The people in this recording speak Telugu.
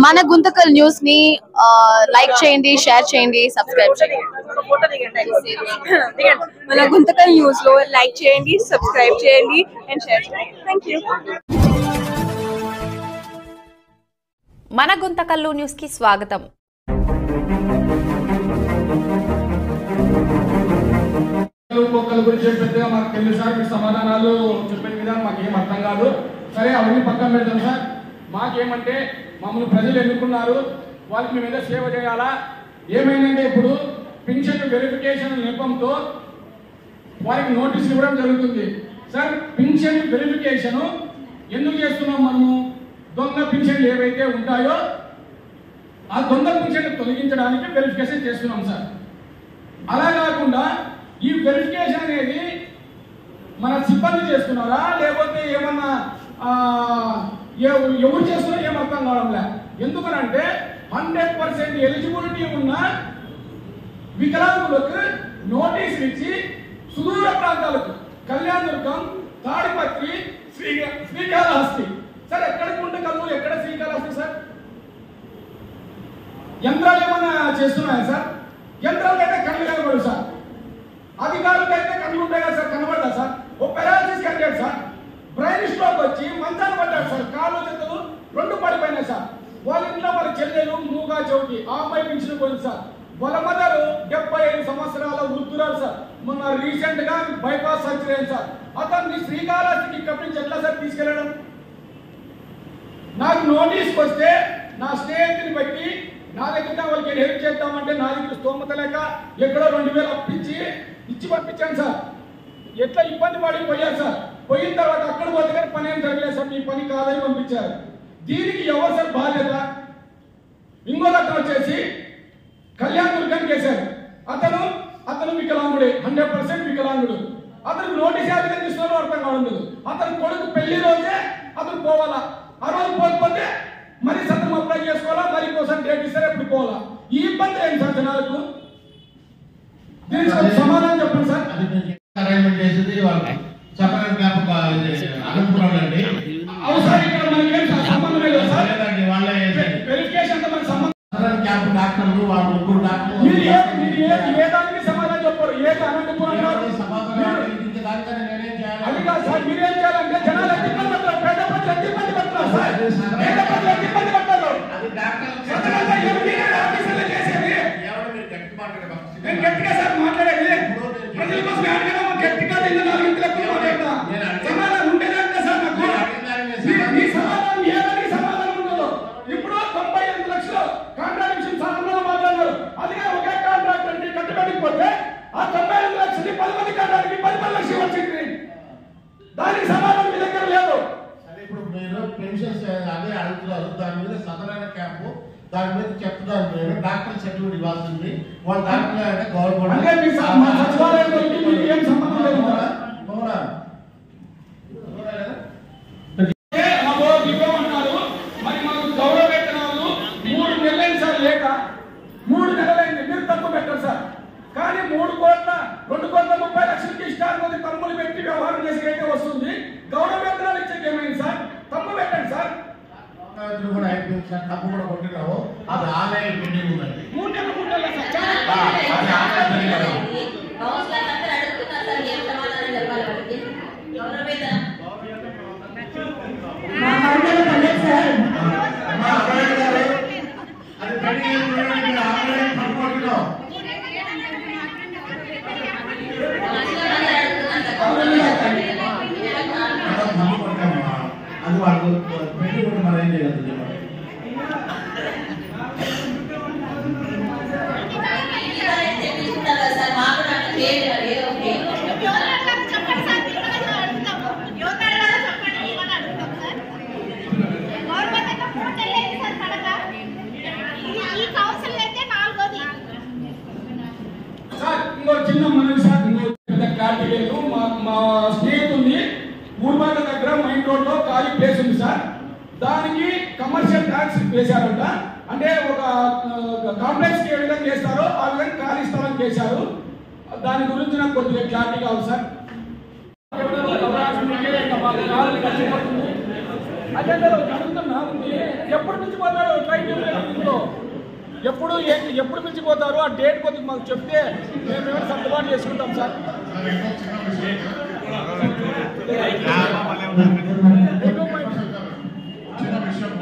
మన గుంతకల్ న్యూస్ ని లైక్ చేయండి, షేర్ చేయండి, సబ్స్క్రైబ్ చేయండి. మన గుంతకల్ న్యూస్ లో లైక్ చేయండి, సబ్స్క్రైబ్ చేయండి అండ్ షేర్ చేయండి. థాంక్యూ. మన గుంతకల్లు న్యూస్ కి స్వాగతం. కుక్కల గురించి పెద్దగా మాకు తెలుసు సార్. మీ సమాధానాలు చెప్పే విధానం మాకేం అర్థం కాదు. సరే, అవన్నీ పక్కన పెడతాం సార్. మాకేమంటే మమ్మల్ని ప్రజలు ఎన్నుకున్నారు, వాళ్ళకి మేము ఏదో సేవ చేయాలా. ఏమైందంటే ఇప్పుడు పింఛన్ వెరిఫికేషన్ నెపంతో వారికి నోటీసులు ఇవ్వడం జరుగుతుంది సార్. పింఛన్ వెరిఫికేషన్ ఎందుకు చేస్తున్నాం మనము? దొంగ పింఛన్లు ఏవైతే ఉంటాయో ఆ దొంగ పింఛన్ తొలగించడానికి వెరిఫికేషన్ చేస్తున్నాం సార్. అలా కాకుండా ఈ వెరిఫికేషన్ అనేది మన సిబ్బంది చేస్తున్నారా లేకపోతే ఏమన్నా ఎవరు చేస్తున్నారో ఏం అర్థం కావడంలే. ఎందుకనంటే 100% ఎలిజిబిలిటీ ఉన్న వికలాంగులకు నోటీసులు ఇచ్చి సుదూర ప్రాంతాలకు కళ్యాణదుర్గం, తాడిపత్రి, శ్రీకాళహస్తి సార్. ఎక్కడ గుంటకల్లు, ఎక్కడ శ్రీకాళహస్తి సార్? యంత్రాలు ఏమన్నా చేస్తున్నాయా సార్? యంత్రాలు అయితే కళ్ళు కనబడు సార్. అధికారులకు అయితే కళ్ళు ఉంటాయి కదా సార్, కనబడదా సార్? ఓ paralysis candidate sir, brain stroke వచ్చి మంచాన్ని పడ్డాడు సార్. కాళ్ళు చేతులు రెండు పడిపోయినాయి సార్. వాళ్ళ ఇంట్లో వాళ్ళ చెల్లెలు మూగా చౌకి ఆ అమ్మాయి పింఛన్ పోయింది సార్. వాళ్ళ మదరు 75 సంవత్సరాల వృద్ధురాలు సార్. మొన్న రీసెంట్ గా బైపాస్ సర్జరీ అయింది సార్. అతన్ని శ్రీకాళహస్తికి ఇక్కడి నుంచి ఎట్లా సార్ తీసుకెళ్లడం? నాకు నోటీస్కి వస్తే నా స్నేహితుని బట్టి నా దగ్గర వాళ్ళకి హెల్ప్ చేద్దామంటే నా దగ్గర స్తోమత లేక ఎక్కడో 2000 అప్పించి ఇచ్చి పంపించాను సార్. ఎట్లా ఇబ్బంది పడి పోయారు సార్. పోయిన తర్వాత అక్కడ పోతే కానీ పని ఏం జరగలేదు సార్. మీ పని కాదని పంపించారు. దీనికి ఎవరు సార్ బాధ్యత? ఇంకో అతను వచ్చేసి కళ్యాణదుర్గానికి వేశారు. అతను వికలాంగుడే, 100% వికలాంగుడు. అతనికి నోటీస్ ఏ విధంగా ఇస్తున్నారో అర్థం కావడం. అతని కొడుకు పెళ్లి రోజే అతను పోవాలా. ఆ రోజు పోకపోతే మరి సత్రం అప్లై చేసుకోవాలా, మరి కోసం డేట్ ఇస్తారు, ఎప్పుడు పోవాలా. ఈ ఇబ్బంది ఏంటి సార్ జనాలకు? దీనికి సమాధానం చెప్పండి సార్. అరేంజ్మెంట్ చేసింది వాళ్ళు సపరేట్ క్యాంప్ అనంతపురం అండి. అవును సార్, ఇక్కడ మనకి ఏం సంబంధం లేదు సార్. వాళ్ళే వెరిఫికేషన్ మనకి సంబంధం. సపరేట్ క్యాంప్ డాక్టర్లు వాళ్ళు ముగ్గురు డాక్టర్లు మీరు ఏ దానికి సమాధానం చెప్పారు? ఏ అనంతపురం అది కాదు సార్. మీరేం చేయాలంటే జనాలు ఎంత ఇబ్బంది పడతారు, పేద ప్రజలు ఎంత ఇబ్బంది పడతారు సార్. పేద ప్రజలు ఎంత ఇబ్బంది పడతారు. నేను గట్టిగా సార్ మాట్లాడేది ప్రజల కోసం గట్టిగా సమాధానం ఉండేదంటే సార్ నాకు ఈ సమాధానం ఏదానికి సమాధానం ఉండదు. ఇప్పుడు 98 లక్షలు కాంట్రాక్షన్ సాధనలో మాట్లాడారు. అదిగా ఒకే కాంట్రాక్ట్ అంటే కట్టుబడిపోతే ఆ 98 లక్షలు 10 మంది కాంట్రాక్ట్కి 10 లక్షలు వచ్చింది. దానికి సమాధానం మీ దగ్గర లేదు. ఇప్పుడు మీరు పెన్షన్స్ అదే అడుగుతున్నారు. దాని మీద సదరణ క్యాంపు దాని మీద చెప్తున్నారు. మీరు డాక్టర్ సర్టిఫికేట్ ఇవ్వాల్సింది. వాళ్ళ డాక్టర్ అంటే గవర్నమెంట్ సచివాలయంలో ఏం సంబంధం లేదు. మరి మాకు గౌరవ వేతనాలు 3 నెలలైంది సార్. లేక 3 నెలలైంది. మీరు తక్కువ పెట్టారు సార్. కానీ 2,30,00,000కి ఇష్టాన్ని తమ్ములు పెట్టి వ్యవహారం చేసేదైతే వస్తుంది. గౌరవ వేతనాలు ఇచ్చే ఏమైంది సార్? తమ్ము పెట్టండి సార్. కూడా అయిపోయింది సార్. తప్పు కూడా కొట్టినావు. అది ఆన్లైన్ పెండింగ్ ఉందండి. 3 నెలలు అది వాళ్ళు పెట్టి కూడా మనం ఏం చేయగలుగుతాం? సార్ ఇంకో చిన్న మనవి సార్. క్లారిటీ లేదు. మా స్నేహితుడిని ఊర్బాట దగ్గర మైన్ రోడ్ లో ఖాళీ ప్లేస్ ఉంది సార్. దానికి కమర్షియల్ ట్యాక్స్ వేశారంట. అంటే ఒక కాంప్లెక్స్ ఏ విధంగా చేస్తారో ఆ విధంగా ఖాళీ స్థలం చేశారు. దాని గురించి నాకు కొద్దిగా క్లారిటీ కావాలి సార్. అజెండాలో కాదన్నా ఉంది. ఎప్పుడు పిలిచిపోతారు ట్రైన్ ఎప్పుడు పిలిచిపోతారు? ఆ డేట్ కొద్దిగా మాకు చెప్తే మేము ఏమైనా సర్దుబాటు చేసుకుంటాం సార్. చిన్న విషయం